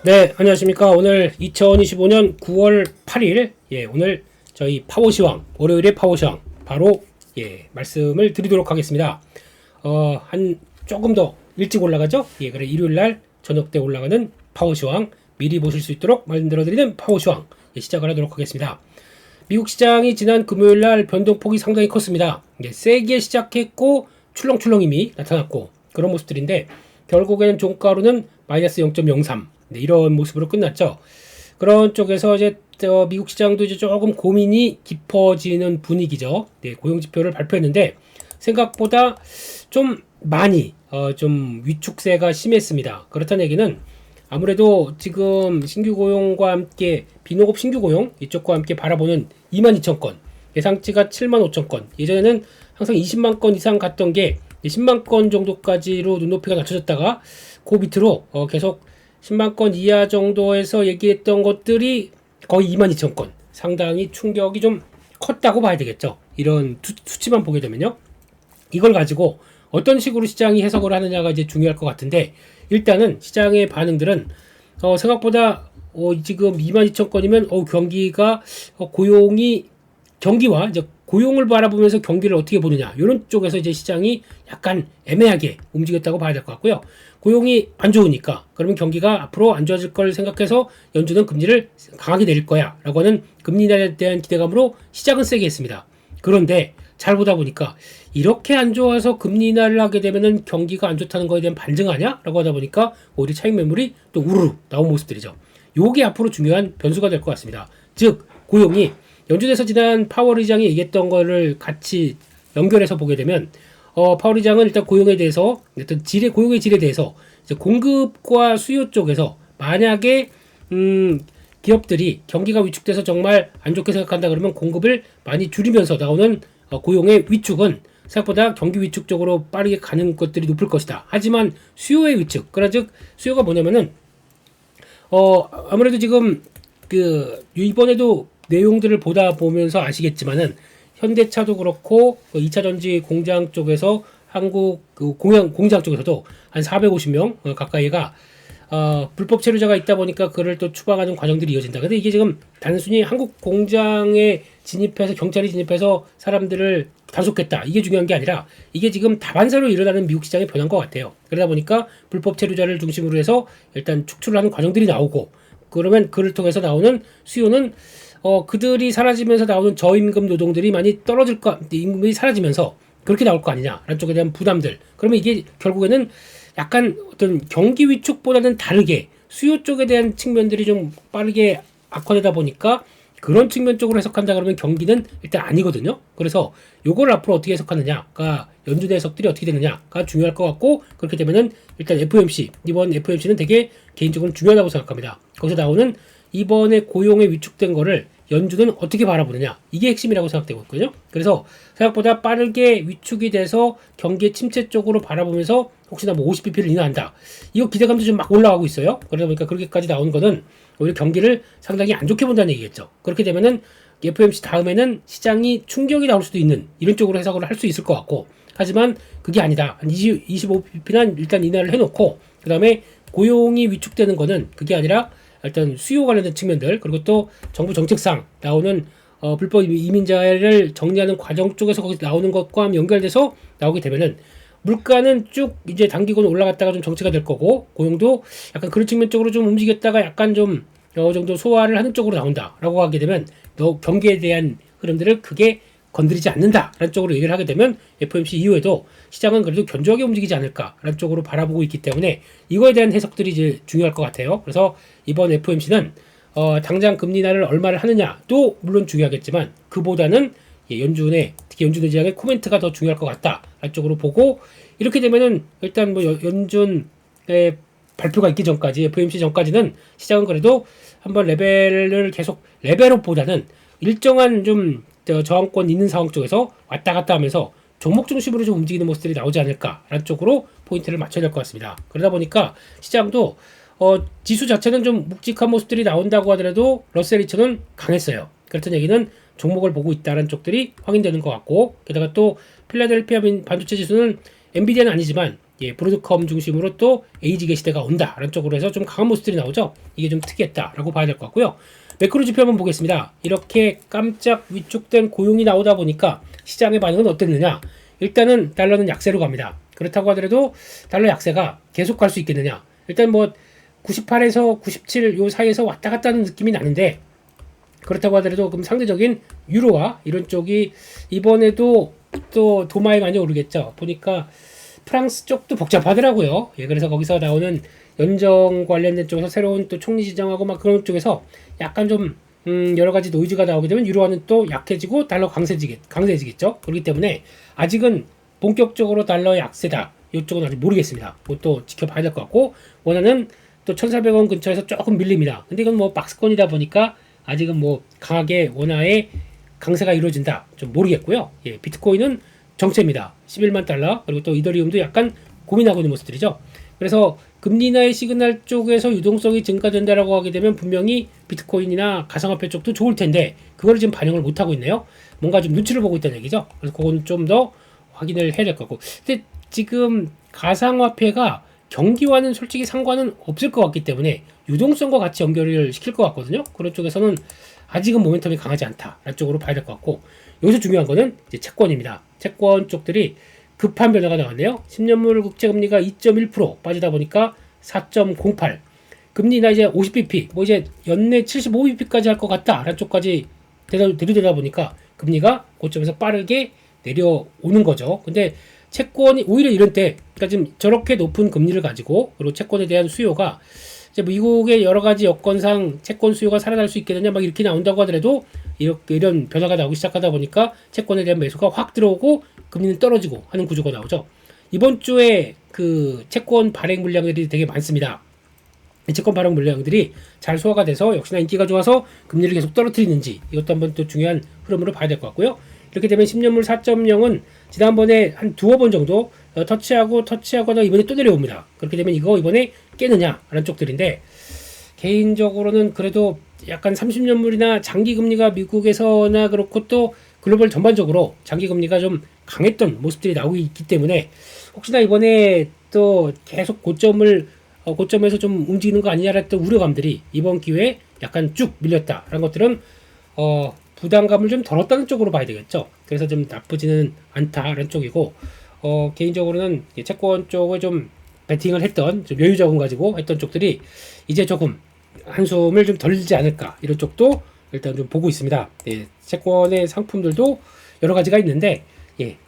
네, 안녕하십니까. 오늘 2025년 9월 8일, 오늘 저희 파워시황, 월요일의 파워시황, 바로, 말씀을 드리도록 하겠습니다. 조금 더 일찍 올라가죠? 그래, 일요일날 저녁 때 올라가는 파워시황, 미리 보실 수 있도록 말씀드리는 파워시황, 시작을 하도록 하겠습니다. 미국 시장이 지난 금요일날 변동폭이 상당히 컸습니다. 세게 시작했고, 출렁출렁 이미 나타났고, 그런 모습들인데, 결국에는 종가로는 마이너스 0.03, 이런 모습으로 끝났죠. 그런 쪽에서 이제 미국 시장도 이제 조금 고민이 깊어지는 분위기죠. 고용 지표를 발표했는데 생각보다 좀 많이 좀 위축세가 심했습니다. 그렇다는 얘기는 아무래도 지금 신규 고용과 함께 비농업 신규 고용 이쪽과 함께 바라보는 22,000건, 예상치가 75,000건, 예전에는 항상 20만 건 이상 갔던 게 10만 건 정도까지로 눈높이가 낮춰졌다가 그 밑으로 계속 10만 건 이하 정도에서 얘기했던 것들이 거의 22,000건, 상당히 충격이 좀 컸다고 봐야 되겠죠. 이런 수치만 보게 되면요. 이걸 가지고 어떤 식으로 시장이 해석을 하느냐가 이제 중요할 것 같은데, 일단은 시장의 반응들은 생각보다 지금 22,000건이면 경기가 경기와 이제 고용을 바라보면서 경기를 어떻게 보느냐, 이런 쪽에서 이제 시장이 약간 애매하게 움직였다고 봐야 될 것 같고요. 고용이 안 좋으니까 그러면 경기가 앞으로 안 좋아질 걸 생각해서 연준은 금리를 강하게 내릴 거야 라고 하는 금리 인하에 대한 기대감으로 시작은 세게 했습니다. 그런데 잘 보다 보니까 이렇게 안 좋아서 금리 인하를 하게 되면은 경기가 안 좋다는 거에 대한 반증 아니야? 라고 하다 보니까 오히려 차익 매물이 또 우르르 나온 모습들이죠. 요게 앞으로 중요한 변수가 될 것 같습니다. 즉 고용이 연준에서 지난 파월 의장이 얘기했던 거를 같이 연결해서 보게 되면 파월 의장은 일단 고용에 대해서 어떤 고용의 질에 대해서 이제 공급과 수요 쪽에서 만약에 기업들이 경기가 위축돼서 정말 안 좋게 생각한다 그러면 공급을 많이 줄이면서 나오는 고용의 위축은 생각보다 경기 위축 쪽으로 빠르게 가는 것들이 높을 것이다. 하지만 수요의 위축, 그러나 즉 수요가 뭐냐면은 아무래도 지금 이번에도 내용들을 보다 보면서 아시겠지만은 현대차도 그렇고 2차 전지 공장 쪽에서 한국 공장 쪽에서도 한 450명 가까이가 불법 체류자가 있다 보니까 그를 또 추방하는 과정들이 이어진다. 근데 이게 지금 단순히 한국 공장에 진입해서 경찰이 진입해서 사람들을 단속했다, 이게 중요한 게 아니라 이게 지금 다반사로 일어나는 미국 시장의 변화인 것 같아요. 그러다 보니까 불법 체류자를 중심으로 해서 일단 축출을 하는 과정들이 나오고, 그러면 그를 통해서 나오는 수요는 그들이 사라지면서 나오는 저임금 노동들이 많이 떨어질 임금이 사라지면서 그렇게 나올 거 아니냐라는 쪽에 대한 부담들. 그러면 이게 결국에는 약간 어떤 경기 위축보다는 다르게 수요 쪽에 대한 측면들이 좀 빠르게 악화되다 보니까 그런 측면 쪽으로 해석한다 그러면 경기는 일단 아니거든요. 그래서 요걸 앞으로 어떻게 해석하느냐가, 연준의 해석들이 어떻게 되느냐가 중요할 것 같고, 그렇게 되면은 일단 FOMC, 이번 FOMC는 되게 개인적으로 중요하다고 생각합니다. 거기서 나오는 이번에 고용에 위축된 거를 연준은 어떻게 바라보느냐, 이게 핵심이라고 생각되고 있거든요. 그래서 생각보다 빠르게 위축이 돼서 경기의 침체 쪽으로 바라보면서 혹시나 뭐 50bp를 인하한다, 이거 기대감도 좀 막 올라가고 있어요. 그러다 보니까 그렇게까지 나온 거는 오히려 경기를 상당히 안 좋게 본다는 얘기겠죠. 그렇게 되면은 FOMC 다음에는 시장이 충격이 나올 수도 있는 이런 쪽으로 해석을 할 수 있을 것 같고, 하지만 그게 아니다, 한 25bp는 일단 인하를 해놓고 그 다음에 고용이 위축되는 거는 그게 아니라 일단 수요 관련된 측면들, 그리고 또 정부 정책상 나오는 불법 이민자를 정리하는 과정 쪽에서 거기 나오는 것과 연결돼서 나오게 되면은 물가는 쭉 이제 단기간 올라갔다가 좀 정체가 될 거고, 고용도 약간 그런 측면 쪽으로 좀 움직였다가 약간 좀 어느 정도 소화를 하는 쪽으로 나온다라고 하게 되면 경기에 대한 흐름들을 크게 건드리지 않는다라는 쪽으로 얘기를 하게 되면 FOMC 이후에도 시장은 그래도 견조하게 움직이지 않을까라는 쪽으로 바라보고 있기 때문에 이거에 대한 해석들이 이제 중요할 것 같아요. 그래서 이번 FOMC는 당장 금리 인하를 얼마를 하느냐도 물론 중요하겠지만 그보다는 연준의, 특히 연준 의장의 코멘트가 더 중요할 것 같다라는 쪽으로 보고, 이렇게 되면은 일단 뭐 연준의 발표가 있기 전까지, FOMC 전까지는 시장은 그래도 한번 레벨을 계속, 레벨업보다는 일정한 좀 저항권 있는 상황 쪽에서 왔다 갔다 하면서 종목 중심으로 좀 움직이는 모습들이 나오지 않을까라는 쪽으로 포인트를 맞춰야 될 것 같습니다. 그러다 보니까 시장도 지수 자체는 좀 묵직한 모습들이 나온다고 하더라도 러셀 2000은 강했어요. 그렇다는 얘기는 종목을 보고 있다는 쪽들이 확인되는 것 같고, 게다가 또 필라델피아 반도체 지수는 엔비디아는 아니지만 브로드컴 중심으로 또 에이지계 시대가 온다라는 쪽으로 해서 좀 강한 모습들이 나오죠. 이게 좀 특이했다라고 봐야 될 것 같고요. 매크로 지표 한번 보겠습니다. 이렇게 깜짝 위축된 고용이 나오다 보니까 시장의 반응은 어땠느냐? 일단은 달러는 약세로 갑니다. 그렇다고 하더라도 달러 약세가 계속 갈 수 있겠느냐? 일단 뭐 98에서 97 요 사이에서 왔다 갔다 하는 느낌이 나는데, 그렇다고 하더라도 그럼 상대적인 유로화 이런 쪽이 이번에도 또 도마에 많이 오르겠죠. 보니까 프랑스 쪽도 복잡하더라고요. 그래서 거기서 나오는 연정 관련된 쪽에서 새로운 또 총리 지정하고 막 그런 쪽에서 약간 좀 여러 가지 노이즈가 나오게 되면 유로화는 또 약해지고 달러 강세지겠죠. 그렇기 때문에 아직은 본격적으로 달러 약세다. 이쪽은 아직 모르겠습니다. 그것도 지켜봐야 될 것 같고, 원화는 또 1,400원 근처에서 조금 밀립니다. 근데 이건 뭐 박스권이다 보니까 아직은 뭐 강하게 원화의 강세가 이루어진다 좀 모르겠고요. 비트코인은 정체입니다. 11만 달러. 그리고 또 이더리움도 약간 고민하고 있는 모습들이죠. 그래서 금리 인하의 시그널 쪽에서 유동성이 증가된다라고 하게 되면 분명히 비트코인이나 가상화폐 쪽도 좋을 텐데, 그거를 지금 반영을 못 하고 있네요. 뭔가 좀 눈치를 보고 있다는 얘기죠. 그래서 그건 좀 더 확인을 해야 될 것 같고, 근데 지금 가상화폐가 경기와는 솔직히 상관은 없을 것 같기 때문에 유동성과 같이 연결을 시킬 것 같거든요. 그런 쪽에서는 아직은 모멘텀이 강하지 않다라는 쪽으로 봐야 될 것 같고, 여기서 중요한 거는 이제 채권입니다. 채권 쪽들이 급한 변화가 나왔네요. 10년물 국채금리가 2.1% 빠지다 보니까 4.08. 금리나 이제 50bp, 뭐 이제 연내 75bp까지 할 것 같다라는 쪽까지 대두되다 보니까 금리가 고점에서 빠르게 내려오는 거죠. 근데 채권이 오히려 이런 때, 그러니까 지금 저렇게 높은 금리를 가지고, 그리고 채권에 대한 수요가 이제 미국의 여러 가지 여건상 채권 수요가 살아날 수 있겠느냐 막 이렇게 나온다고 하더라도 이런 변화가 나오기 시작하다 보니까 채권에 대한 매수가 확 들어오고 금리는 떨어지고 하는 구조가 나오죠. 이번 주에 그 채권 발행 물량들이 되게 많습니다. 이 채권 발행 물량들이 잘 소화가 돼서 역시나 인기가 좋아서 금리를 계속 떨어뜨리는지, 이것도 한번 또 중요한 흐름으로 봐야 될 것 같고요. 이렇게 되면 10년물 4.0은 지난번에 한 두어 번 정도 터치하거나 이번에 또 내려옵니다. 그렇게 되면 이거 이번에 깨느냐 라는 쪽들인데, 개인적으로는 그래도 약간 30년물이나 장기금리가 미국에서나 그렇고 또 글로벌 전반적으로 장기금리가 좀 강했던 모습들이 나오고 있기 때문에, 혹시나 이번에 또 계속 고점에서 좀 움직이는 거 아니냐라는 우려감들이 이번 기회에 약간 쭉 밀렸다라는 것들은 부담감을 좀 덜었다는 쪽으로 봐야 되겠죠. 그래서 좀 나쁘지는 않다라는 쪽이고, 개인적으로는 채권 쪽에 좀 베팅을 했던, 좀 여유 자금 가지고 했던 쪽들이 이제 조금 한숨을 좀 덜지 않을까, 이런 쪽도 일단 좀 보고 있습니다. 채권의 상품들도 여러 가지가 있는데,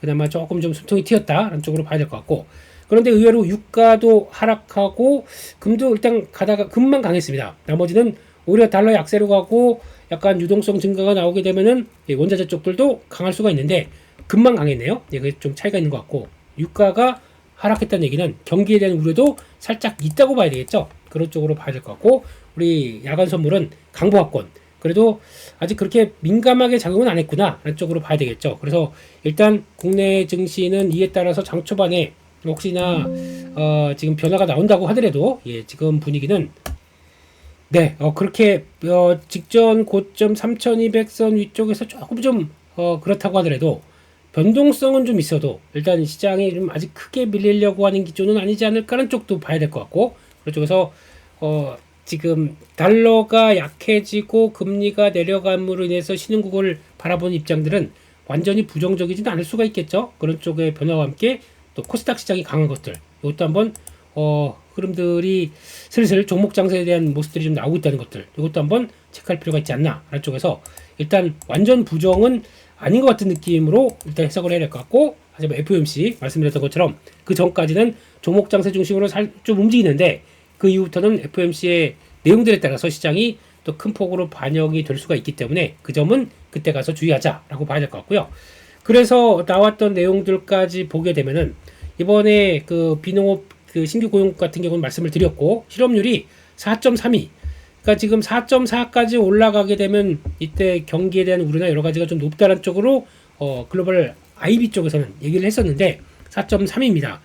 그나마 조금 좀 숨통이 튀었다라는 쪽으로 봐야 될 것 같고, 그런데 의외로 유가도 하락하고 금도 일단 가다가 금만 강했습니다. 나머지는 오히려 달러 약세로 가고 약간 유동성 증가가 나오게 되면은 원자재 쪽들도 강할 수가 있는데 금만 강했네요. 그게 좀 차이가 있는 것 같고, 유가가 하락했다는 얘기는 경기에 대한 우려도 살짝 있다고 봐야 되겠죠. 그런 쪽으로 봐야 될 것 같고, 우리 야간 선물은 강보합권, 그래도 아직 그렇게 민감하게 작용은 안 했구나 라는 쪽으로 봐야 되겠죠. 그래서 일단 국내 증시는 이에 따라서 장 초반에 혹시나 지금 변화가 나온다고 하더라도 지금 분위기는 그렇게 직전 고점 3200선 위쪽에서 조금 좀 그렇다고 하더라도 변동성은 좀 있어도 일단 시장이 좀 아직 크게 밀리려고 하는 기조는 아니지 않을까라는 쪽도 봐야 될 것 같고, 그쪽에서 지금 달러가 약해지고 금리가 내려감으로 인해서 신흥국을 바라보는 입장들은 완전히 부정적이지는 않을 수가 있겠죠. 그런 쪽의 변화와 함께 또 코스닥 시장이 강한 것들, 이것도 한번 흐름들이 슬슬 종목 장세에 대한 모습들이 좀 나오고 있다는 것들, 이것도 한번 체크할 필요가 있지 않나 라는 쪽에서 일단 완전 부정은 아닌 것 같은 느낌으로 일단 해석을 해야 될 것 같고, 하지만 FOMC 말씀드렸던 것처럼 그 전까지는 종목 장세 중심으로 좀 움직이는데, 그 이후부터는 FOMC의 내용들에 따라서 시장이 또 큰 폭으로 반영이 될 수가 있기 때문에 그 점은 그때 가서 주의하자라고 봐야 될 것 같고요. 그래서 나왔던 내용들까지 보게 되면은 이번에 그 비농업 그 신규 고용 같은 경우는 말씀을 드렸고, 실업률이 4.32, 그러니까 지금 4.4까지 올라가게 되면 이때 경기에 대한 우려나 여러 가지가 좀 높다는 쪽으로 글로벌 IB 쪽에서는 얘기를 했었는데 4.3입니다.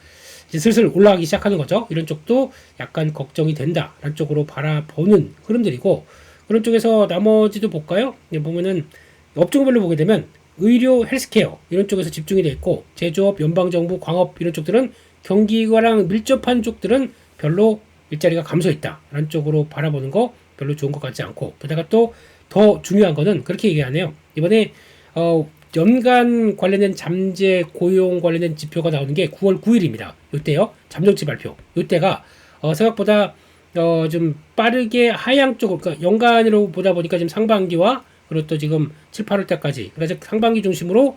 이제 슬슬 올라가기 시작하는 거죠. 이런 쪽도 약간 걱정이 된다라는 쪽으로 바라보는 흐름들이고, 그런 쪽에서 나머지도 볼까요? 보면은 업종별로 보게 되면 의료, 헬스케어 이런 쪽에서 집중이 돼 있고, 제조업, 연방정부, 광업 이런 쪽들은 경기와랑 밀접한 쪽들은 별로 일자리가 감소했다라는 쪽으로 바라보는 거 별로 좋은 것 같지 않고, 게다가 또 더 중요한 거는 그렇게 얘기하네요. 이번에 연간 관련된 잠재 고용 관련된 지표가 나오는 게 9월 9일입니다. 이때요. 잠정치 발표. 이때가 생각보다 좀 빠르게 하향 쪽으로, 그러니까 연간으로 보다 보니까 지금 상반기와 그리고 또 지금 7, 8월 때까지, 그러니까 상반기 중심으로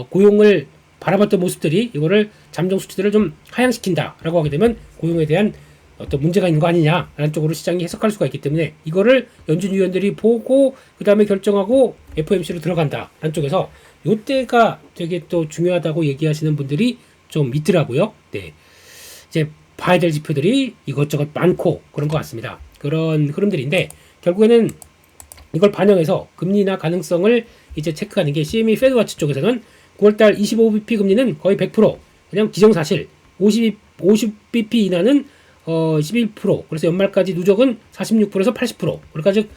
고용을 바라봤던 모습들이 이거를 잠정 수치들을 좀 하향시킨다라고 하게 되면 고용에 대한 어떤 문제가 있는 거 아니냐라는 쪽으로 시장이 해석할 수가 있기 때문에, 이거를 연준 위원들이 보고 그 다음에 결정하고 FOMC로 들어간다라는 쪽에서 이때가 되게 또 중요하다고 얘기하시는 분들이 좀 있더라고요. 네, 이제 봐야 될 지표들이 이것저것 많고 그런 것 같습니다. 그런 흐름들인데, 결국에는 이걸 반영해서 금리나 가능성을 이제 체크하는 게 CME 페드워치 쪽에서는 9월달 25bp 금리는 거의 100%, 그냥 기정사실. 50bp 이하는 11%. 그래서 연말까지 누적은 46%에서 80%. 그러니까 즉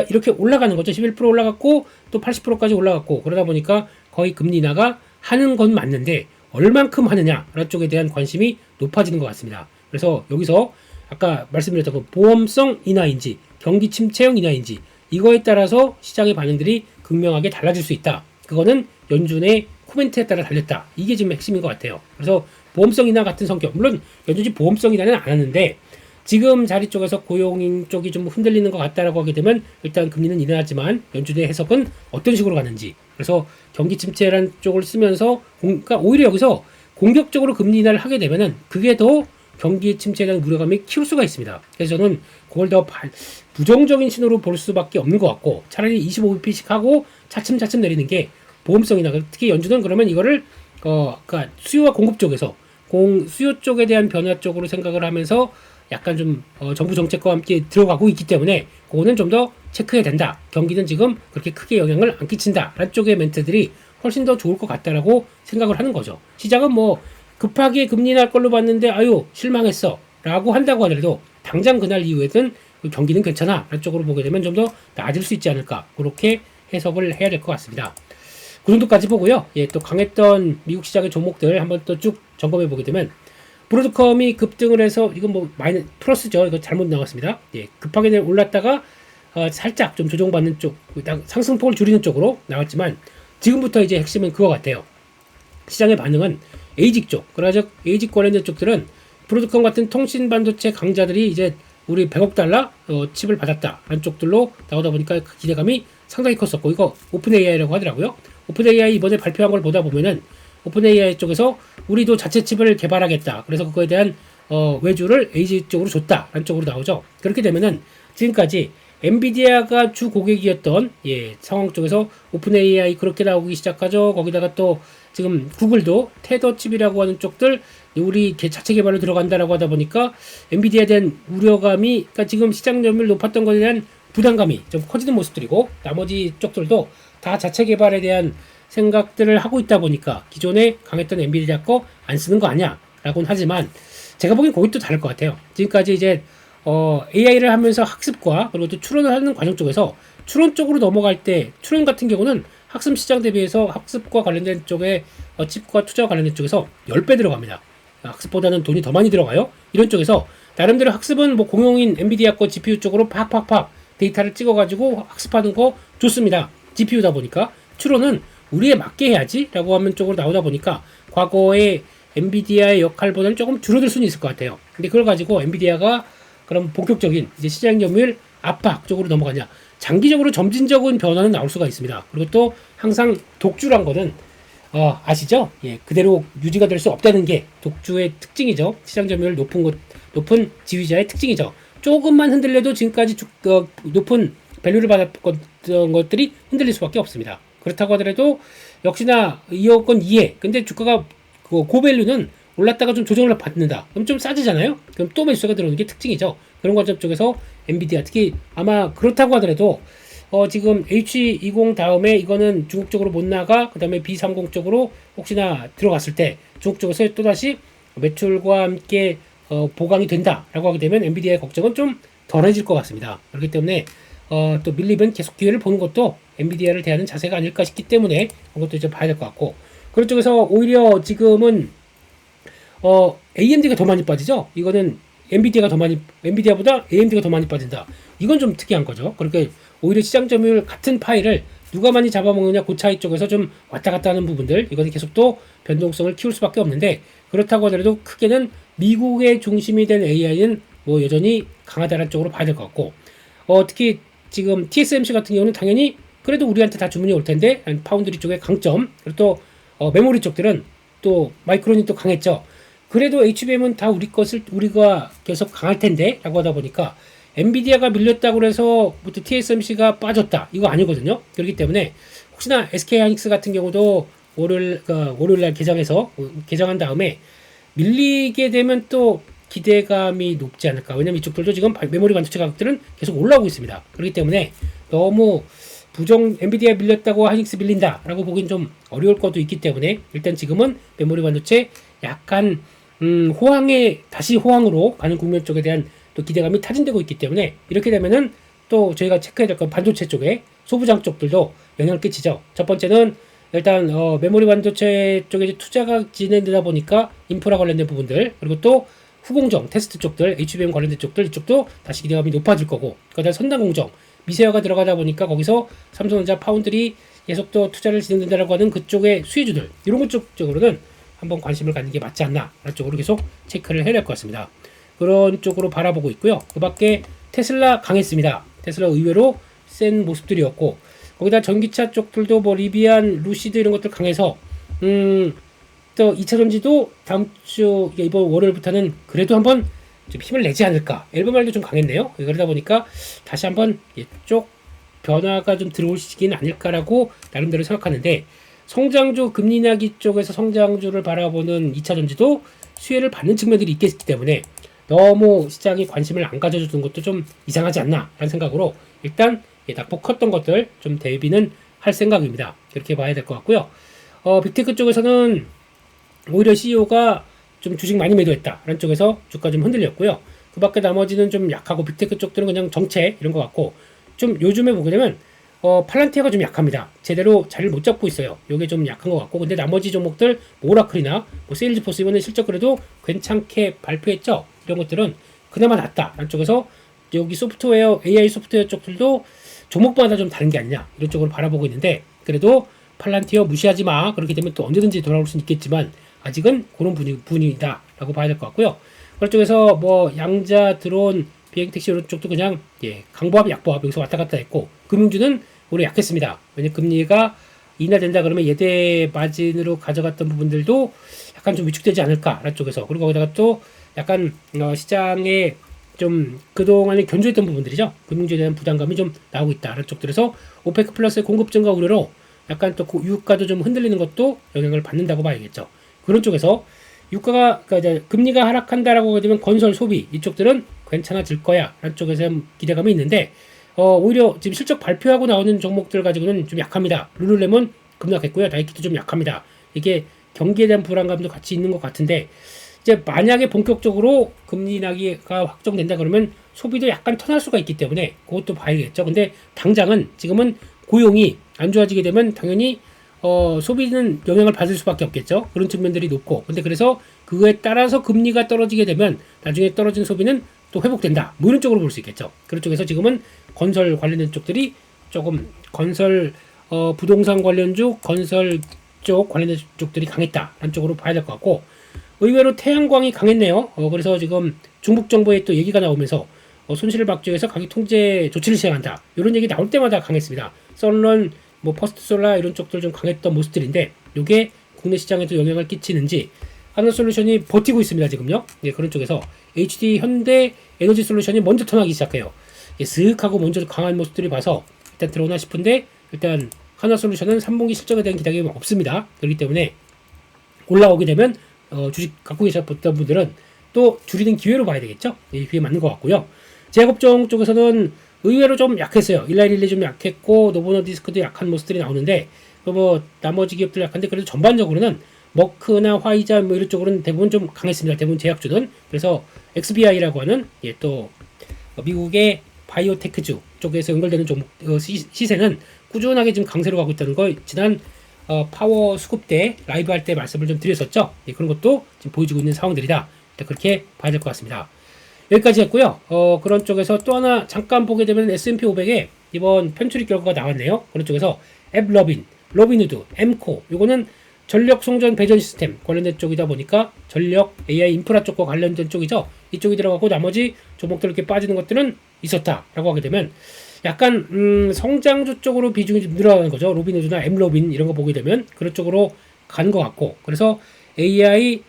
이렇게 올라가는 거죠. 11% 올라갔고 또 80%까지 올라갔고, 그러다 보니까 거의 금리 인하가 하는 건 맞는데 얼만큼 하느냐라는 쪽에 대한 관심이 높아지는 것 같습니다. 그래서 여기서 아까 말씀드렸던 그 보험성 인하인지 경기 침체형 인하인지, 이거에 따라서 시장의 반응들이 극명하게 달라질 수 있다. 그거는 연준의 코멘트에 따라 달렸다. 이게 지금 핵심인 것 같아요. 그래서 보험성 인하 같은 성격, 물론 연준이 보험성 인하는 안 하는데 지금 자리 쪽에서 고용 쪽이 좀 흔들리는 것 같다라고 하게 되면 일단 금리는 인하하지만 연준의 해석은 어떤 식으로 가는지, 그래서 경기 침체라는 쪽을 쓰면서 그러니까 오히려 여기서 공격적으로 금리 인하를 하게 되면은 그게 더 경기 침체에 대한 우려감이 키울 수가 있습니다. 그래서 저는 그걸 더 부정적인 신호로 볼 수밖에 없는 것 같고, 차라리 25bp씩 하고 차츰차츰 내리는 게 보험성이나, 특히 연준은 그러면 이거를 그러니까 수요와 공급 쪽에서 수요 쪽에 대한 변화 쪽으로 생각을 하면서 약간 좀 정부 정책과 함께 들어가고 있기 때문에 그거는 좀 더 체크해야 된다. 경기는 지금 그렇게 크게 영향을 안 끼친다. 라는 쪽의 멘트들이 훨씬 더 좋을 것 같다라고 생각을 하는 거죠. 시장은 뭐 급하게 금리 날 걸로 봤는데 아유 실망했어 라고 한다고 하더라도 당장 그날 이후에는 경기는 괜찮아 라는 쪽으로 보게 되면 좀 더 나아질 수 있지 않을까, 그렇게 해석을 해야 될 것 같습니다. 그 정도까지 보고요. 예, 또 강했던 미국 시장의 종목들 한번 또 쭉 점검해 보게 되면, 브로드컴이 급등을 해서 이건 뭐 마이너스 플러스죠. 이거 잘못 나왔습니다. 예, 급하게 올랐다가 살짝 좀 조정받는 쪽, 상승폭을 줄이는 쪽으로 나왔지만 지금부터 이제 핵심은 그거 같아요. 시장의 반응은 에이직 쪽, 그러자 에이직 관련된 쪽들은 브로드컴 같은 통신 반도체 강자들이 이제 우리 100억 달러 칩을 받았다라는 쪽들로 나오다 보니까 그 기대감이 상당히 컸었고, 이거 오픈 AI라고 하더라고요. 오픈 AI 이번에 발표한 걸 보다 보면은 오픈 AI 쪽에서 우리도 자체 칩을 개발하겠다. 그래서 그거에 대한 외주를 에이지 쪽으로 줬다라는 쪽으로 나오죠. 그렇게 되면은 지금까지 엔비디아가 주 고객이었던 상황 쪽에서 오픈 AI 그렇게 나오기 시작하죠. 거기다가 또 지금 구글도 테더 칩이라고 하는 쪽들 우리 자체 개발로 들어간다라고 하다 보니까 엔비디아에 대한 우려감이, 그러니까 지금 시장 점유율 높았던 것에 대한 부담감이 좀 커지는 모습들이고, 나머지 쪽들도 다 자체 개발에 대한 생각들을 하고 있다 보니까 기존에 강했던 엔비디아 거 안 쓰는 거 아니야 라고는 하지만 제가 보기엔 거기 또 다를 것 같아요. 지금까지 이제 AI를 하면서 학습과 그리고 또 추론을 하는 과정 쪽에서 추론 쪽으로 넘어갈 때, 추론 같은 경우는 학습 시장 대비해서 학습과 관련된 쪽에 칩과 투자와 관련된 쪽에서 10배 들어갑니다. 학습보다는 돈이 더 많이 들어가요. 이런 쪽에서 나름대로 학습은 뭐 공용인 엔비디아 거 GPU 쪽으로 팍팍팍 데이터를 찍어가지고 학습하는 거 좋습니다. GPU다 보니까. 추론은 우리에 맞게 해야지 라고 하면 쪽으로 나오다 보니까 과거에 엔비디아의 역할보다는 조금 줄어들 수는 있을 것 같아요. 근데 그걸 가지고 엔비디아가 그럼 본격적인 이제 시장 점유율 압박 쪽으로 넘어가냐, 장기적으로 점진적인 변화는 나올 수가 있습니다. 그리고 또 항상 독주란 거는 아시죠? 예, 그대로 유지가 될 수 없다는 게 독주의 특징이죠. 시장 점유율 높은 지휘자의 특징이죠. 조금만 흔들려도 지금까지 높은 밸류를 받았던 것들이 흔들릴 수밖에 없습니다. 그렇다고 하더라도 역시나 이어건 이해. 근데 주가가 고밸류는 올랐다가 좀 조정을 받는다. 그럼 좀 싸지잖아요? 그럼 또 매수가 들어오는 게 특징이죠. 그런 관점 쪽에서 엔비디아 특히 아마 그렇다고 하더라도 지금 H20 다음에 이거는 중국 쪽으로 못 나가, 그 다음에 B30 쪽으로 혹시나 들어갔을 때 중국 쪽에서 또다시 매출과 함께 보강이 된다라고 하게 되면 엔비디아의 걱정은 좀 덜해질 것 같습니다. 그렇기 때문에 또 밀립은 계속 기회를 보는 것도 엔비디아를 대하는 자세가 아닐까 싶기 때문에 그것도 이제 봐야 될 것 같고, 그런 쪽에서 오히려 지금은 AMD가 더 많이 빠지죠. 이거는 엔비디아보다 AMD가 더 많이 빠진다. 이건 좀 특이한 거죠. 그렇게 오히려 시장 점유율 같은 파이를 누가 많이 잡아먹느냐 그 차이 쪽에서 좀 왔다 갔다 하는 부분들, 이것은 계속 또 변동성을 키울 수밖에 없는데, 그렇다고 하더라도 크게는 미국의 중심이 된 AI는 뭐 여전히 강하다는 쪽으로 봐야 될 것 같고, 특히 지금 TSMC 같은 경우는 당연히 그래도 우리한테 다 주문이 올 텐데 파운드리 쪽의 강점, 그리고 또 메모리 쪽들은 또 마이크론이 또 강했죠. 그래도 HBM은 다 우리가 계속 강할 텐데 라고 하다 보니까 엔비디아가 밀렸다고 해서 부터 TSMC가 빠졌다 이거 아니거든요. 그렇기 때문에 혹시나 SK하이닉스 같은 경우도 월요일날 개장한 다음에 밀리게 되면 또 기대감이 높지 않을까. 왜냐면 이쪽들도 지금 메모리 반도체 가격들은 계속 올라오고 있습니다. 그렇기 때문에 너무 엔비디아 밀렸다고 하이닉스 밀린다라고 보긴 좀 어려울 것도 있기 때문에 일단 지금은 메모리 반도체 약간 다시 호황으로 가는 국면 쪽에 대한 또 기대감이 타진되고 있기 때문에, 이렇게 되면은 또 저희가 체크해야 될 건 반도체 쪽에 소부장 쪽들도 영향을 끼치죠. 첫 번째는 일단 메모리 반도체 쪽에 투자가 진행되다 보니까 인프라 관련된 부분들, 그리고 또 후공정 테스트 쪽들, HBM 관련된 쪽들, 이쪽도 다시 기대감이 높아질 거고, 그다음 선단 공정 미세화가 들어가다 보니까 거기서 삼성전자, 파운드리 계속 또 투자를 진행된다라고 하는 그쪽의 수혜주들, 이런 것 쪽으로는 한번 관심을 갖는 게 맞지 않나 라는 쪽으로 계속 체크를 해야 될 것 같습니다. 그런 쪽으로 바라보고 있고요. 그 밖에 테슬라 강했습니다. 테슬라 의외로 센 모습들이었고, 거기다 전기차 쪽들도 뭐 리비안, 루시드 이런 것들 강해서 또 2차 전지도 다음 주 이번 월요일부터는 그래도 한번 좀 힘을 내지 않을까. 앨범말도 좀 강했네요. 그러다 보니까 다시 한번 이쪽 변화가 좀 들어올 시기는 아닐까라고 나름대로 생각하는데, 성장주 금리 인하기 쪽에서 성장주를 바라보는 2차 전지도 수혜를 받는 측면들이 있겠기 때문에 너무 시장이 관심을 안 가져주는 것도 좀 이상하지 않나 라는 생각으로 일단 낙폭 컸던 것들 좀 대비는 할 생각입니다. 그렇게 봐야 될 것 같고요. 빅테크 쪽에서는 오히려 CEO가 좀 주식 많이 매도했다 라는 쪽에서 주가 좀 흔들렸고요. 그 밖에 나머지는 좀 약하고, 빅테크 쪽들은 그냥 정체 이런 것 같고, 좀 요즘에 보게 되면 팔란티아가 좀 약합니다. 제대로 자리를 못 잡고 있어요. 요게 좀 약한 것 같고, 근데 나머지 종목들 오라클이나 뭐 세일즈포스 이번에 실적 그래도 괜찮게 발표했죠. 이런 것들은 그나마 낫다 라는 쪽에서 여기 소프트웨어, AI 소프트웨어 쪽들도 종목마다 좀 다른 게 아니냐 이런 쪽으로 바라보고 있는데, 그래도 팔란티어 무시하지 마. 그렇게 되면 또 언제든지 돌아올 수는 있겠지만 아직은 그런 분위기다 라고 봐야 될 것 같고요. 그런 쪽에서 뭐 양자, 드론, 비행택시 이런 쪽도 그냥 강보합, 약보합 여기서 왔다 갔다 했고, 금융주는 오히려 약했습니다. 왜냐면 금리가 인하된다 그러면 예대 마진으로 가져갔던 부분들도 약간 좀 위축되지 않을까라는 쪽에서, 그리고 거기다가 또 약간 시장에 좀 그동안에 견조했던 부분들이죠. 금융주에 대한 부담감이 좀 나오고 있다라는 쪽들에서 오페크 플러스의 공급 증가 우려로 약간 또 유가도 좀 흔들리는 것도 영향을 받는다고 봐야겠죠. 그런 쪽에서 유가가, 그러니까 이제 금리가 하락한다라고 하게 되면 건설, 소비 이쪽들은 괜찮아질 거야 라는 쪽에서 기대감이 있는데, 오히려 지금 실적 발표하고 나오는 종목들 가지고는 좀 약합니다. 룰루레몬 급락했고요. 나이키도 좀 약합니다. 이게 경기에 대한 불안감도 같이 있는 것 같은데, 이제 만약에 본격적으로 금리 인하기가 확정된다 그러면 소비도 약간 턴할 수가 있기 때문에 그것도 봐야겠죠. 근데 당장은 지금은 고용이 안 좋아지게 되면 당연히 소비는 영향을 받을 수밖에 없겠죠. 그런 측면들이 높고, 근데 그래서 그거에 따라서 금리가 떨어지게 되면 나중에 떨어진 소비는 또 회복된다. 뭐 이런 쪽으로 볼 수 있겠죠. 그런 쪽에서 지금은 건설 관련된 쪽들이 조금 부동산 관련주, 건설 쪽 관련된 쪽들이 강했다라는 쪽으로 봐야 될 것 같고, 의외로 태양광이 강했네요. 그래서 지금 중국 정부의 또 얘기가 나오면서 손실을 막기 위해서 가격 통제 조치를 시행한다. 이런 얘기 나올 때마다 강했습니다. 썬런, 뭐 퍼스트 솔라 이런 쪽들 좀 강했던 모습들인데, 이게 국내 시장에도 영향을 끼치는지 하나솔루션이 버티고 있습니다. 지금요. 그런 쪽에서 HD 현대 에너지 솔루션이 먼저 턴하기 시작해요. 슥 하고 먼저 강한 모습들이 봐서 일단 들어오나 싶은데, 일단 하나솔루션은 3분기 실적에 대한 기대감이 없습니다. 그렇기 때문에 올라오게 되면 주식 갖고 계셨던 분들은 또 줄이는 기회로 봐야 되겠죠. 그게 맞는 것 같고요. 제약업종 쪽에서는 의외로 좀 약했어요. 일라이릴리 좀 약했고, 노보노디스크도 약한 모습들이 나오는데, 뭐 나머지 기업들 약한데, 그래도 전반적으로는 머크나 화이자 뭐 이런 쪽으로는 대부분 좀 강했습니다. 대부분 제약주는. 그래서 XBI라고 하는 또 미국의 바이오테크주 쪽에서 연결되는 종목 시세는 꾸준하게 지금 강세로 가고 있다는 걸 지난 파워 수급 때 라이브 할 때 말씀을 좀 드렸었죠. 그런 것도 지금 보여주고 있는 상황들이다. 그렇게 봐야 될 것 같습니다. 여기까지 했고요. 그런 쪽에서 또 하나 잠깐 보게 되면 S&P 500에 이번 편출입 결과가 나왔네요. 그런 쪽에서 앱러빈, 로빈후드, 엠코, 요거는 전력 송전 배전 시스템 관련된 쪽이다 보니까 전력 AI 인프라 쪽과 관련된 쪽이죠. 이쪽이 들어가고 나머지 종목들 이렇게 빠지는 것들은 있었다라고 하게 되면 약간 성장주 쪽으로 비중이 좀 늘어나는 거죠. 로빈후드나 엠로빈 이런 거 보게 되면 그런 쪽으로 가는 것 같고, 그래서 AI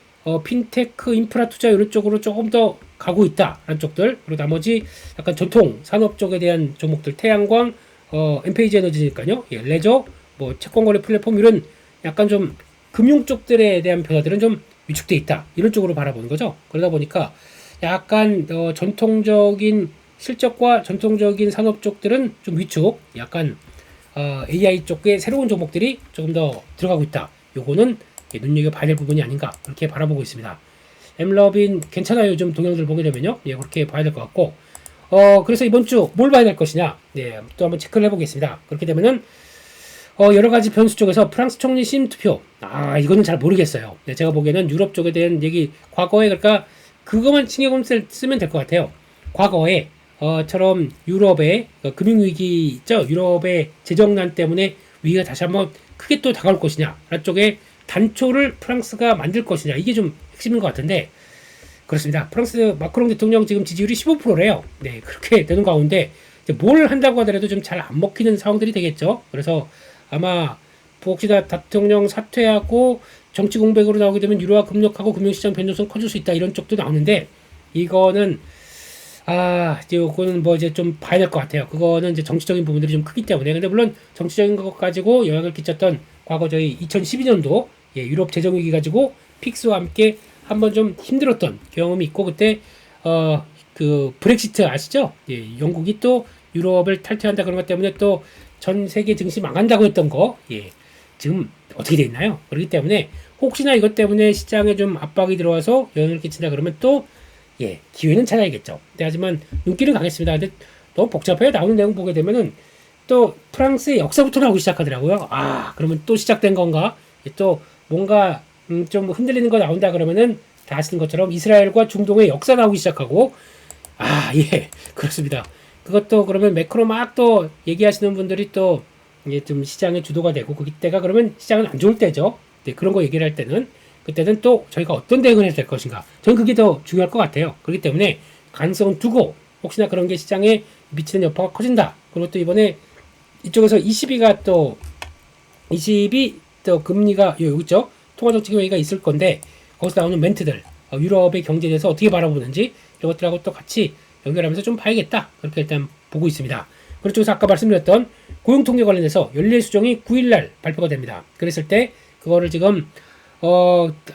핀테크 인프라 투자 이런 쪽으로 조금 더 가고 있다라는 쪽들, 그리고 나머지 약간 전통 산업 쪽에 대한 종목들, 태양광, 엠페이지 에너지니까요, 예, 레저, 뭐 채권거래 플랫폼 이런 약간 좀 금융 쪽들에 대한 변화들은 좀 위축돼 있다, 이런 쪽으로 바라보는 거죠. 그러다 보니까 약간 전통적인 실적과 전통적인 산업 쪽들은 좀 위축, 약간 AI 쪽에 새로운 종목들이 조금 더 들어가고 있다. 요거는 눈여겨봐야 될 부분이 아닌가, 그렇게 바라보고 있습니다. 엠러빈 괜찮아요. 요즘 동향들 보게 되면요. 예, 그렇게 봐야 될 것 같고, 그래서 이번 주 뭘 봐야 될 것이냐, 네, 또 한번 체크를 해보겠습니다. 그렇게 되면은 여러 가지 변수 쪽에서 프랑스 총리 취임 투표, 이거는 잘 모르겠어요. 네, 제가 보기에는 유럽 쪽에 대한 얘기, 과거에 그러니까 그것만 신경 쓰면 될 것 같아요. 과거에 처럼 유럽의 금융위기 있죠. 유럽의 재정난 때문에 위기가 다시 한번 크게 또 다가올 것이냐 라는 쪽에 단초를 프랑스가 만들 것이냐, 이게 좀 핵심인 것 같은데, 그렇습니다. 프랑스 마크롱 대통령 지금 지지율이 15%래요. 네, 그렇게 되는 가운데 이제 뭘 한다고 하더라도 좀 잘 안 먹히는 상황들이 되겠죠. 그래서 아마 혹시나 대통령 사퇴하고 정치 공백으로 나오게 되면 유로화 급력하고 금융시장 변동성 커질 수 있다, 이런 쪽도 나오는데, 이거는 이제 그거는 뭐 이제 좀 봐야 될 것 같아요. 그거는 이제 정치적인 부분들이 좀 크기 때문에. 근데 물론 정치적인 것 가지고 영향을 끼쳤던 과거 저희 2012년도 유럽 재정위기 가지고 픽스와 함께 한번 좀 힘들었던 경험이 있고, 그때 그 브렉시트 아시죠? 예, 영국이 또 유럽을 탈퇴한다 그런 것 때문에 또 전 세계 증시 망한다고 했던 거, 예, 지금 어떻게 돼 있나요? 그렇기 때문에 혹시나 이것 때문에 시장에 좀 압박이 들어와서 영향을 끼친다 그러면 또 기회는 찾아야겠죠. 근데 하지만 눈길은 가겠습니다. 근데 너무 복잡해요. 나오는 내용 보게 되면은 또 프랑스의 역사부터 나오기 시작하더라고요. 그러면 또 시작된 건가? 또 뭔가 좀 흔들리는 거 나온다 그러면은 다 아시는 것처럼 이스라엘과 중동의 역사 나오기 시작하고, 예, 그렇습니다. 그것도 그러면 매크로 막 또 얘기하시는 분들이 또 좀 시장의 주도가 되고, 그때가 그러면 시장은 안 좋을 때죠. 네, 그런 거 얘기를 할 때는 그때는 또 저희가 어떤 대응을 해야 될 것인가, 저는 그게 더 중요할 것 같아요. 그렇기 때문에 가능성은 두고, 혹시나 그런 게 시장에 미치는 여파가 커진다. 그리고 또 이번에 이쪽에서 22가 또 22 또 금리가 여기 있죠. 통화정책회의가 있을 건데 거기서 나오는 멘트들, 유럽의 경제에 대해서 어떻게 바라보는지 이런 것들하고 또 같이 연결하면서 좀 봐야겠다, 그렇게 일단 보고 있습니다. 그쪽에서 아까 말씀드렸던 고용통계 관련해서 연례수정이 9일날 발표가 됩니다. 그랬을 때 그거를 지금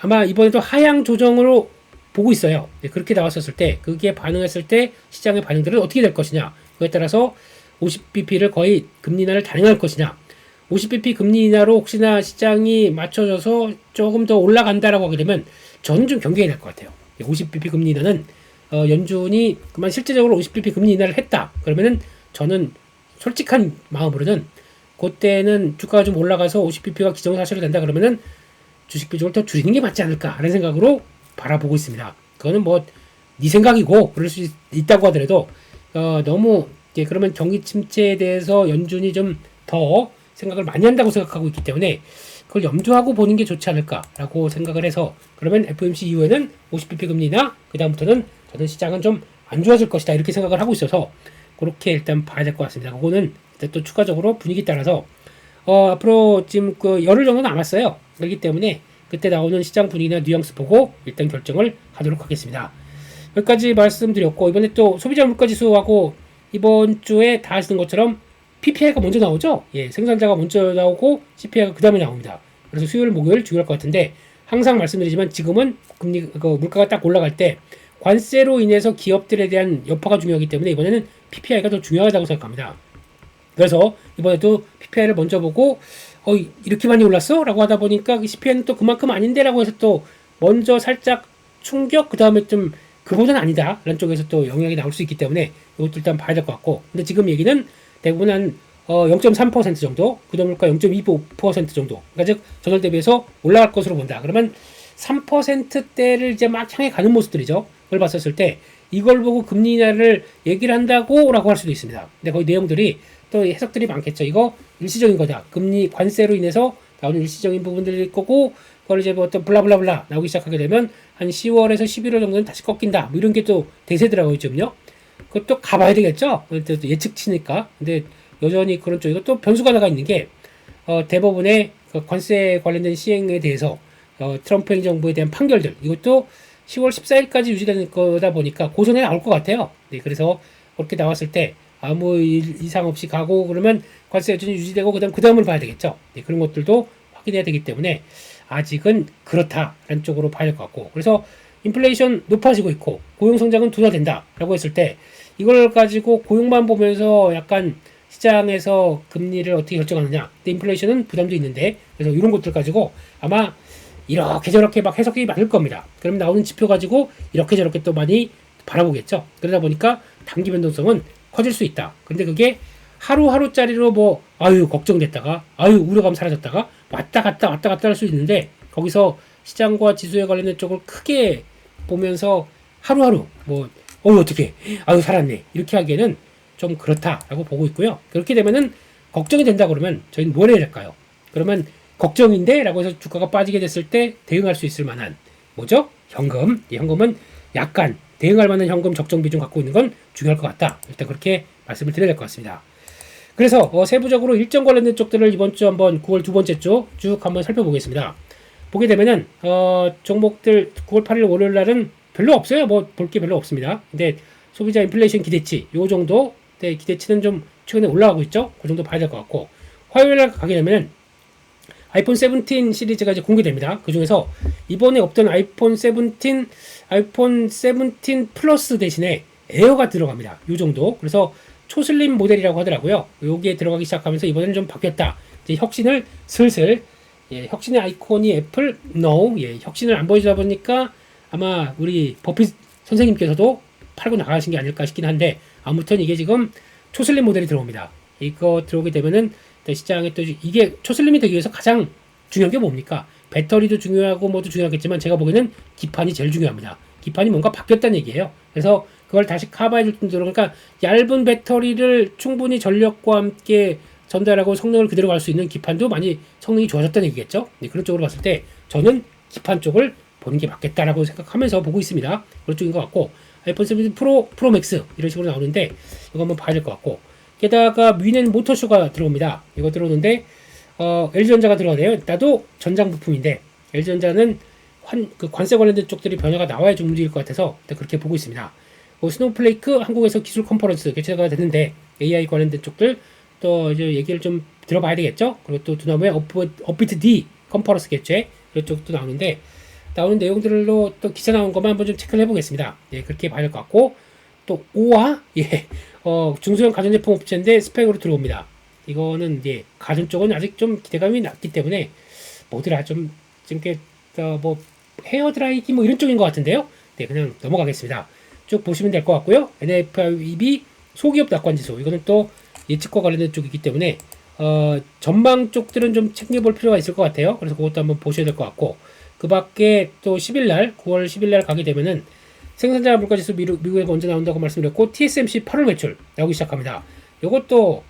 아마 이번에도 하향 조정으로 보고 있어요. 그렇게 나왔었을 때 그게 반응했을 때 시장의 반응들은 어떻게 될 것이냐, 그에 따라서 50bp를 거의 금리 인하를 단행할 것이냐, 50bp 금리 인하로 혹시나 시장이 맞춰져서 조금 더 올라간다라고 하게 되면 저는 좀 경계해야 될 것 같아요. 50bp 금리 인하는 연준이 그만 실제적으로 50bp 금리 인하를 했다 그러면은 저는 솔직한 마음으로는 그때는 주가가 좀 올라가서 50bp가 기정사실이 된다 그러면은 주식 비중을 더 줄이는 게 맞지 않을까라는 생각으로 바라보고 있습니다. 그거는 뭐 네 생각이고 그럴 수 있다고 하더라도 너무 그러면 경기 침체에 대해서 연준이 좀 더 생각을 많이 한다고 생각하고 있기 때문에 그걸 염두하고 보는 게 좋지 않을까라고 생각을 해서, 그러면 FOMC 이후에는 50bp 금리나 그 다음부터는 저는 시장은 좀 안 좋아질 것이다, 이렇게 생각을 하고 있어서 그렇게 일단 봐야 될 것 같습니다. 그거는 또 추가적으로 분위기 따라서 앞으로 지금 그 열흘 정도 남았어요. 그렇기 때문에 그때 나오는 시장 분위기나 뉘앙스 보고 일단 결정을 하도록 하겠습니다. 여기까지 말씀드렸고, 이번에 또 소비자 물가지수하고 이번 주에 다 아시는 것처럼 PPI가 먼저 나오죠. 생산자가 먼저 나오고 CPI가 그 다음에 나옵니다. 그래서 수요일, 목요일 중요할 것 같은데, 항상 말씀드리지만 지금은 물가가 딱 올라갈 때 관세로 인해서 기업들에 대한 여파가 중요하기 때문에 이번에는 PPI가 더 중요하다고 생각합니다. 그래서 이번에도 PPI를 먼저 보고 이렇게 많이 올랐어? 라고 하다 보니까 CPI는 또 그만큼 아닌데 라고 해서 또 먼저 살짝 충격, 그 다음에 좀 그보다는 아니다 라는 쪽에서 또 영향이 나올 수 있기 때문에 이것도 일단 봐야 될 것 같고, 근데 지금 얘기는 대부분 한 0.3% 정도, 그동물가 0.25% 정도, 그러니까 즉 전월 대비해서 올라갈 것으로 본다. 그러면 3%대를 이제 막 향해 가는 모습들이죠. 그걸 봤었을 때 이걸 보고 금리 인하를 얘기를 한다고라고 할 수도 있습니다. 근데 거기 내용들이 또 해석들이 많겠죠. 이거 일시적인 거다. 금리 관세로 인해서 나오는 일시적인 부분들일 거고, 그걸 이제 뭐 어떤 블라블라블라 나오기 시작하게 되면 한 10월에서 11월 정도는 다시 꺾인다. 뭐 이런 게 또 대세더라고요, 지금요. 그것도 가봐야 되겠죠. 예측치니까. 근데 여전히 그런 쪽, 이것도 변수가 나가 있는 게 대법원의 그 관세 관련된 시행에 대해서 트럼프 행정부에 대한 판결들, 이것도 10월 14일까지 유지되는 거다 보니까 고선에 나올 것 같아요. 네, 그래서 그렇게 나왔을 때 아무 이상 없이 가고 그러면 관세 여전히 유지되고 그 다음을 봐야 되겠죠. 네, 그런 것들도 확인해야 되기 때문에 아직은 그렇다라는 쪽으로 봐야 될 것 같고, 그래서 인플레이션 높아지고 있고 고용 성장은 둔화된다라고 했을 때 이걸 가지고 고용만 보면서 약간 시장에서 금리를 어떻게 결정하느냐, 근데 인플레이션은 부담도 있는데, 그래서 이런 것들 가지고 아마 이렇게 저렇게 막 해석이 많을 겁니다. 그럼 나오는 지표 가지고 이렇게 저렇게 또 많이 바라보겠죠. 그러다 보니까 단기 변동성은 커질 수 있다. 근데 그게 하루하루짜리로 뭐 아유 걱정됐다가 아유 우려감 사라졌다가 왔다 갔다 할 수 있는데, 거기서 시장과 지수에 관련된 쪽을 크게 보면서 하루하루 뭐 어떻게 아유 살았네 이렇게 하기에는 좀 그렇다라고 보고 있고요. 그렇게 되면은 걱정이 된다 그러면 저희는 뭘 해야 될까요? 그러면 걱정인데 라고 해서 주가가 빠지게 됐을 때 대응할 수 있을 만한 뭐죠? 현금. 이 현금은 약간 대응할 만한 현금 적정 비중 갖고 있는 건 중요할 것 같다. 일단 그렇게 말씀을 드려야 될 것 같습니다. 그래서 세부적으로 일정 관련된 쪽들을 이번 주 한번 9월 두 번째 주 쭉 한번 살펴보겠습니다. 보게 되면은 종목들 9월 8일 월요일 날은 별로 없어요. 뭐 볼 게 별로 없습니다. 근데 소비자 인플레이션 기대치 요 정도, 네, 기대치는 좀 최근에 올라가고 있죠. 그 정도 봐야 될 것 같고, 화요일 날 가게 되면은 아이폰 17 시리즈가 이제 공개됩니다. 그 중에서 이번에 없던 아이폰 17 플러스 대신에 에어가 들어갑니다. 요 정도. 그래서 초슬림 모델이라고 하더라고요. 여기에 들어가기 시작하면서 이번에는 좀 바뀌었다. 이제 혁신을 슬슬, 혁신의 아이콘이 애플 No, 혁신을 안 보여주다 보니까 아마 우리 버핏 선생님께서도 팔고 나가신 게 아닐까 싶긴 한데, 아무튼 이게 지금 초슬림 모델이 들어옵니다. 이거 들어오게 되면은 시장에 또 이게 초슬림이 되기 위해서 가장 중요한 게 뭡니까? 배터리도 중요하고 뭐도 중요하겠지만 제가 보기에는 기판이 제일 중요합니다. 기판이 뭔가 바뀌었다는 얘기예요. 그래서 그걸 다시 커버해줄 정도로, 그러니까 얇은 배터리를 충분히 전력과 함께 전달하고 성능을 그대로 갈 수 있는 기판도 많이 성능이 좋아졌다는 얘기겠죠. 네, 그런 쪽으로 봤을 때 저는 기판 쪽을 보는 게 맞겠다라고 생각하면서 보고 있습니다. 그런 쪽인 것 같고, 아이폰 17 프로 맥스 이런 식으로 나오는데 이거 한번 봐야 될 것 같고, 게다가 뮤넨 모터쇼가 들어옵니다. 이거 들어오는데 LG전자가 들어가네요. 나도 전장 부품인데 LG전자는 그 관세 관련된 쪽들이 변화가 나와야지 움직일 것 같아서 그렇게 보고 있습니다. 스노우플레이크 한국에서 기술 컨퍼런스 개최가 됐는데 AI 관련된 쪽들 또 이제 얘기를 좀 들어봐야 되겠죠. 그리고 또 두나무의 업비트 D 컨퍼런스 개최 이런 쪽도 나오는데, 나오는 내용들로 또 기사 나온 것만 한번 좀 체크를 해보겠습니다. 그렇게 봐야 될 것 같고, 또 오와 중소형 가전제품 업체인데 스펙으로 들어옵니다. 이거는 이제 가전 쪽은 아직 좀 기대감이 낮기 때문에 뭐더라 좀 이렇게 뭐 헤어드라이기 뭐 이런 쪽인 것 같은데요. 네, 그냥 넘어가겠습니다. 쭉 보시면 될 것 같고요. NFIB 소기업 낙관지수, 이거는 또 예측과 관련된 쪽이기 때문에 전망 쪽들은 좀 챙겨볼 필요가 있을 것 같아요. 그래서 그것도 한번 보셔야 될 것 같고, 그 밖에 또 10일날 9월 10일날 가게 되면은 생산자 물가지수 미국에 먼저 나온다고 말씀드렸고, TSMC 8월 매출 나오기 시작합니다. 이것도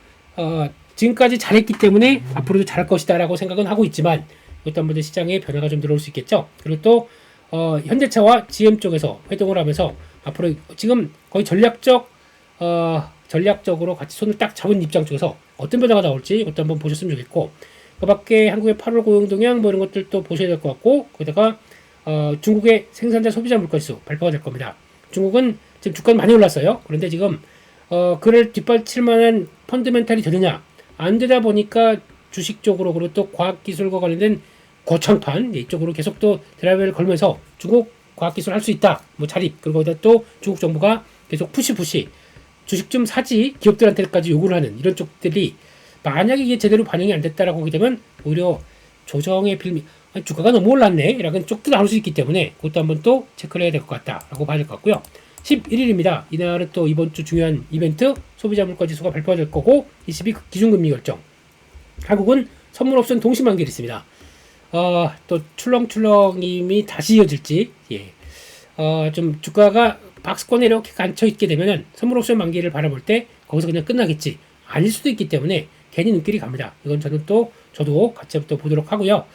지금까지 잘했기 때문에 앞으로도 잘할 것이다 라고 생각은 하고 있지만, 이것도 한번 시장에 변화가 좀 들어올 수 있겠죠. 그리고 또 현대차와 GM 쪽에서 회동을 하면서 앞으로 지금 거의 전략적으로 같이 손을 딱 잡은 입장 쪽에서 어떤 변화가 나올지 이것도 한번 보셨으면 좋겠고, 그 밖에 한국의 8월 고용 동향 뭐 이런 것들도 보셔야 될 것 같고, 거기다가 중국의 생산자 소비자 물가지수 발표가 될 겁니다. 중국은 지금 주가는 많이 올랐어요. 그런데 지금 그를 뒷받칠 만한 펀드멘탈이 되느냐, 안 되다 보니까 주식 쪽으로, 그리고 또 과학기술과 관련된 고창판 이쪽으로 계속 또 드라이브를 걸면서 중국 과학기술 할 수 있다, 뭐 자립, 그리고 거기다 또 중국 정부가 계속 푸시 주식 좀 사지 기업들한테까지 요구를 하는 이런 쪽들이, 만약에 이게 제대로 반영이 안 됐다라고 하게 되면 오히려 조정의 빌미, 주가가 너무 올랐네 라는 쪽도 나올 수 있기 때문에 그것도 한번 또 체크를 해야 될 것 같다라고 봐야 될 것 같고요. 11일입니다. 이날은 또 이번 주 중요한 이벤트 소비자 물가지수가 발표가 될 거고, 22 기준금리 결정. 한국은 선물옵션 동시만기를 있습니다. 또 출렁출렁님이 다시 이어질지, 예. 좀 주가가 박스권에 이렇게 갇혀 있게 되면은 선물 옵션 만기를 바라볼 때 거기서 그냥 끝나겠지. 아닐 수도 있기 때문에 괜히 눈길이 갑니다. 이건 저도 같이 또 보도록 하고요.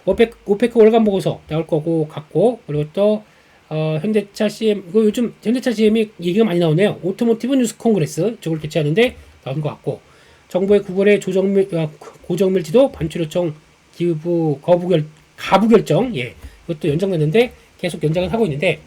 오페크 월간 보고서 나올 거고 같고, 그리고 또 현대차 CM, 요즘 현대차 CM이 얘기가 많이 나오네요. 오토모티브 뉴스 콩그레스 저걸 개최하는데 나온 것 같고, 정부의 구글의 고정밀지도 반출 요청 가부 결정, 예, 이것도 연장됐는데 계속 연장을 하고 있는데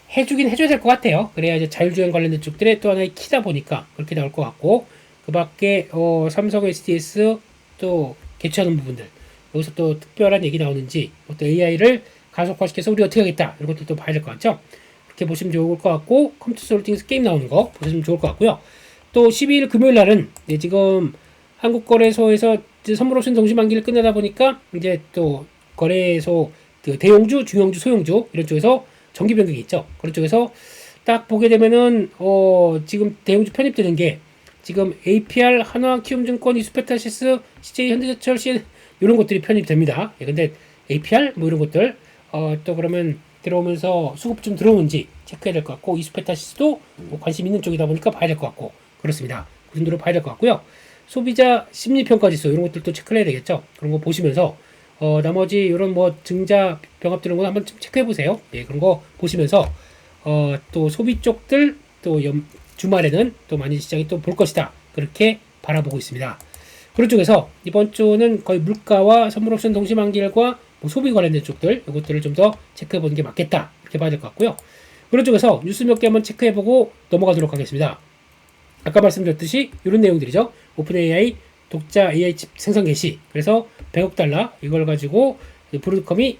해줘야 될 것 같아요. 그래야 이제 자율주행 관련된 쪽들의 또 하나의 키다 보니까 그렇게 나올 것 같고, 그 밖에 삼성 SDS 또 개최하는 부분들, 여기서 또 특별한 얘기 나오는지, 또 AI를 가속화시켜서 우리 어떻게 하겠다 이런 것도 또 봐야 될 것 같죠. 그렇게 보시면 좋을 것 같고, 컴퓨터 홀딩스 게임 나오는 거 보시면 좋을 것 같고요. 또 12일 금요일 날은 지금 한국거래소에서 선물 옵션 동시 만기를 끝내다 보니까 이제 또 거래소 그 대용주, 중용주, 소용주 이런 쪽에서 정기 변경이 있죠. 그런 쪽에서 딱 보게 되면은 지금 대용주 편입되는 게 지금 APR, 한화, 키움증권, 이수페타시스, CJ, 현대제철, CN 이런 것들이 편입됩니다. 예, 근데 APR 뭐 이런 것들 또 그러면 들어오면서 수급 좀 들어오는지 체크해야 될 것 같고, 이수페타시스도 뭐 관심 있는 쪽이다 보니까 봐야 될 것 같고 그렇습니다. 그 정도로 봐야 될 것 같고요. 소비자 심리평가 지수 이런 것들도 체크를 해야 되겠죠. 그런 거 보시면서 나머지 이런 뭐 증자 병합 이런 거 한번 좀 체크해 보세요. 예, 그런 거 보시면서 또 소비 쪽들 또 주말에는 또 많이 시장이 또 볼 것이다. 그렇게 바라보고 있습니다. 그런 쪽에서 이번 주는 거의 물가와 선물 옵션 동시 만기일과 뭐 소비 관련된 쪽들 이것들을 좀 더 체크해 보는 게 맞겠다. 이렇게 봐야 될 것 같고요. 그런 쪽에서 뉴스 몇 개 한번 체크해 보고 넘어가도록 하겠습니다. 아까 말씀드렸듯이 이런 내용들이죠. 오픈 AI 독자 AI 칩 생산 개시. 그래서 100억 달러 이걸 가지고 브로드컴이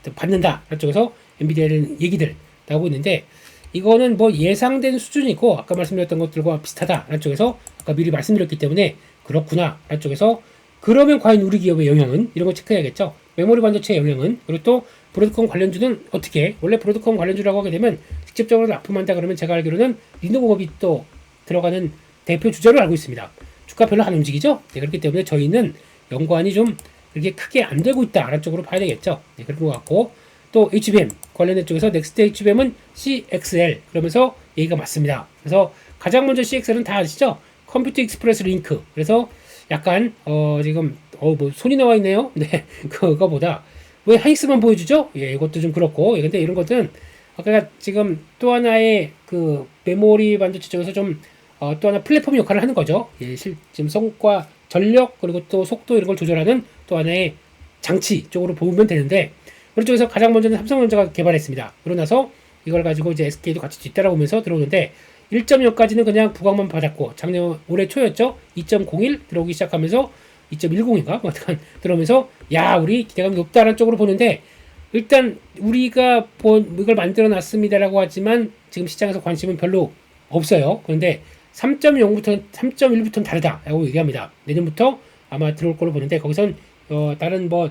또 받는다. 그쪽에서 엔비디아는 얘기들 나오고 있는데, 이거는 뭐 예상된 수준이고 아까 말씀드렸던 것들과 비슷하다. 쪽에서 아까 미리 말씀드렸기 때문에 그렇구나. 쪽에서 그러면 과연 우리 기업의 영향은 이런 거 체크해야겠죠. 메모리 반도체 영향은, 그리고 또 브로드컴 관련주는 어떻게, 원래 브로드컴 관련주라고 하게 되면 직접적으로 납품한다 그러면 제가 알기로는 린노공업이 또 들어가는 대표 주자로 알고 있습니다. 주가 별로 안 움직이죠. 네, 그렇기 때문에 저희는 연관이 좀 그렇게 크게 안 되고 있다라는 쪽으로 봐야 되겠죠. 네, 그런 것 같고, 또 HBM 관련된 쪽에서 넥스트 HBM은 CXL 그러면서 얘기가 맞습니다. 그래서 가장 먼저 CXL은 다 아시죠? 컴퓨터 익스프레스 링크. 그래서 약간 지금 뭐 손이 나와 있네요. 네, 그거보다 왜 하이닉스만 보여주죠? 예, 이것도 좀 그렇고. 예, 근데 이런 것들은 아까 지금 또 하나의 그 메모리 반도체 쪽에서 좀 또 하나 플랫폼 역할을 하는 거죠. 예, 지금 성과, 전력, 그리고 또 속도 이런 걸 조절하는 또 하나의 장치 쪽으로 보면 되는데, 그런 쪽에서 가장 먼저는 삼성전자가 개발했습니다. 그러고 나서 이걸 가지고 이제 SK도 같이 뒤따라오면서 들어오는데 1.0까지는 그냥 부각만 받았고, 작년 올해 초였죠. 2.01 들어오기 시작하면서 2.10인가 뭐 어떡한 들어오면서 야, 우리 기대감이 높다라는 쪽으로 보는데, 일단 우리가 이걸 만들어 놨습니다라고 하지만 지금 시장에서 관심은 별로 없어요. 그런데 3.0부터 3.1부터는 다르다라고 얘기합니다. 내년부터 아마 들어올 걸로 보는데, 거기선 다른 뭐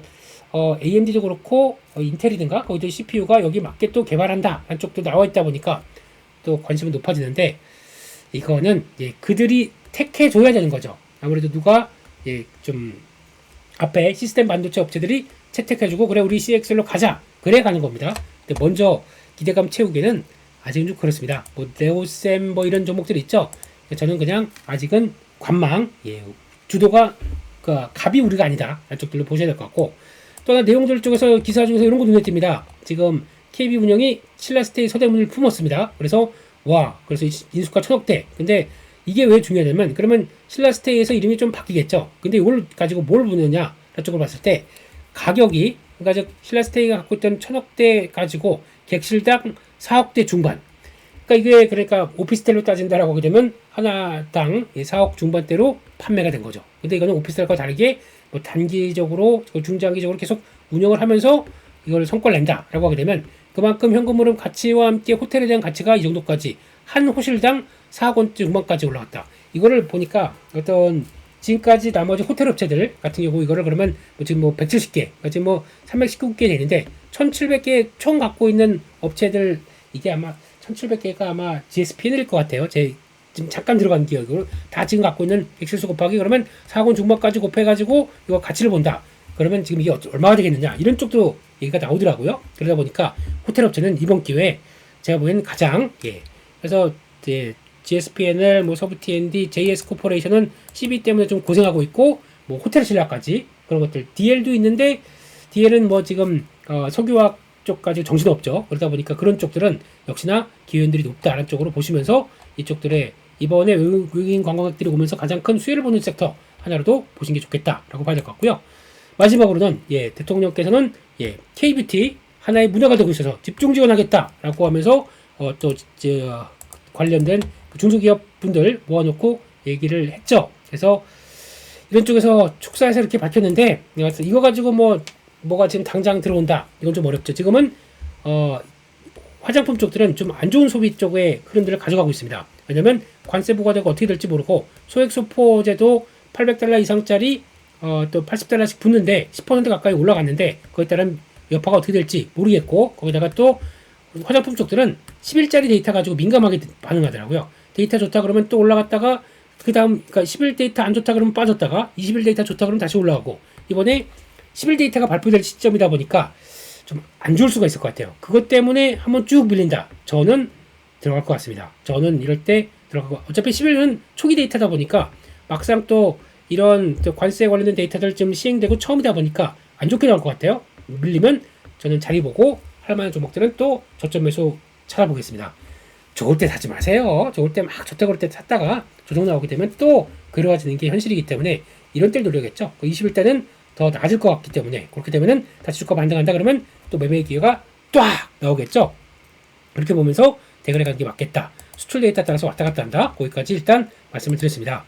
AMD도 그렇고 인텔이든가 거기도 CPU가 여기 맞게 또 개발한다 한 쪽도 나와 있다 보니까 또 관심은 높아지는데, 이거는 그들이 택해 줘야 되는 거죠. 아무래도 누가 좀 앞에 시스템 반도체 업체들이 채택해주고 그래 우리 CXL로 가자 그래 가는 겁니다. 근데 먼저 기대감 채우기는 아직은 좀 그렇습니다. 뭐 네오셈 뭐 이런 종목들 있죠. 저는 그냥 아직은 관망, 주도가 갑이 우리가 아니다 이런 쪽들로 보셔야 될 것 같고, 또 하나 내용들 쪽에서 기사 중에서 이런 거 눈에 띕니다. 지금 KB 운영이 신라스테이 서대문을 품었습니다. 그래서 그래서 인수가 1,000억대. 근데 이게 왜 중요하냐면, 그러면 신라스테이에서 이름이 좀 바뀌겠죠. 근데 이걸 가지고 뭘 보느냐 쪽으로 봤을 때 가격이, 그러니까 신라스테이가 갖고 있던 1,000억대 가지고 객실당 4억대 중반. 그러니까 오피스텔로 따진다라고 하게 되면 하나당 4억 중반대로 판매가 된 거죠. 근데 이거는 오피스텔과 다르게 뭐 단기적으로 중장기적으로 계속 운영을 하면서 이걸 성과를 낸다라고 하게 되면 그만큼 현금 흐름 가치와 함께 호텔에 대한 가치가 이 정도까지 한 호실당 4억 원 중반까지 올라갔다. 이거를 보니까 어떤 지금까지 나머지 호텔 업체들 같은 경우 이거를 그러면 지금 뭐 170개, 지금 뭐 319개 되는데 1,700개 총 갖고 있는 업체들, 이게 아마 1,700개가 아마 GSPN일 것 같아요. 제 지금 잠깐 들어간 기억으로 다 지금 갖고 있는 액실수 곱하기 그러면 4억 원 중반까지 곱해가지고 이거 가치를 본다. 그러면 지금 이게 얼마가 되겠느냐 이런 쪽도 얘기가 나오더라고요. 그러다 보니까 호텔 업체는 이번 기회에 제가 보기에는 가장 그래서 GSPNL, 뭐 서브 T&D, JS 코퍼레이션은 CB 때문에 좀 고생하고 있고 뭐 호텔 신라까지 그런 것들 DL도 있는데 DL은 뭐 지금 석유화학 쪽까지 정신 없죠. 그러다 보니까 그런 쪽들은 역시나 기회들이 높다라는 쪽으로 보시면서 이쪽들의 이번에 외국인 관광객들이 오면서 가장 큰 수혜를 보는 섹터 하나로도 보시는 게 좋겠다라고 봐야 될 것 같고요. 마지막으로는 대통령께서는 K뷰티 하나의 문화가 되고 있어서 집중 지원하겠다라고 하면서 관련된 중소기업 분들 모아놓고 얘기를 했죠. 그래서 이런 쪽에서 축사에서 이렇게 밝혔는데 이거 가지고 뭐가 지금 당장 들어온다 이건 좀 어렵죠. 지금은 화장품 쪽들은 좀 안 좋은 소비 쪽의 흐름들을 가져가고 있습니다. 왜냐면 관세 부과되고 어떻게 될지 모르고 소액 소포제도 $800 이상짜리 또 $80씩 붙는데 10% 가까이 올라갔는데 거기에 따른 여파가 어떻게 될지 모르겠고 거기다가 또 화장품 쪽들은 10일짜리 데이터 가지고 민감하게 반응하더라고요. 데이터 좋다 그러면 또 올라갔다가 그 다음 그러니까 10일 데이터 안 좋다 그러면 빠졌다가 20일 데이터 좋다 그러면 다시 올라가고 이번에 10일 데이터가 발표될 시점이다 보니까 좀 안 좋을 수가 있을 것 같아요. 그것 때문에 한번 쭉 밀린다. 저는 들어갈 것 같습니다. 저는 이럴 때 들어가고 어차피 10일은 초기 데이터다 보니까 막상 또 이런 또 관세에 관련된 데이터들 좀 시행되고 처음이다 보니까 안 좋게 나올 것 같아요. 밀리면 저는 자리 보고 할 만한 종목들은 또 저점 매수 찾아보겠습니다. 좋을 때 사지 마세요. 좋을 때 막 좋다 그럴 때 샀다가 조정 나오게 되면 또 그러워지는 게 현실이기 때문에 이런 때를 노려야겠죠. 20일 때는 더 낮을 것 같기 때문에 그렇게 되면은 다시 주가 반등한다 그러면 또 매매의 기회가 딱 나오겠죠. 그렇게 보면서 대거래 가는 게 맞겠다. 수출 데이터 따라서 왔다 갔다 한다. 거기까지 일단 말씀을 드렸습니다.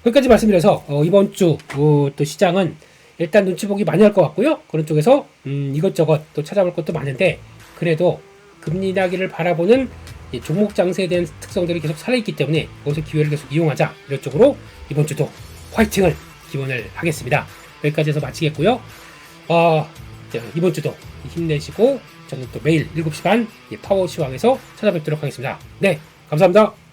거기까지 말씀드려서 이번 주 또 시장은 일단 눈치 보기 많이 할 것 같고요. 그런 쪽에서 이것저것 또 찾아볼 것도 많은데 그래도 금리 인하기를 바라보는 종목 장세에 대한 특성들이 계속 살아있기 때문에 거기서 기회를 계속 이용하자 이런 쪽으로 이번 주도 화이팅을 기원을 하겠습니다. 여기까지 해서 마치겠고요. 이번 주도 힘내시고 저는 또 매일 7시 반 파워 시황에서 찾아뵙도록 하겠습니다. 네, 감사합니다.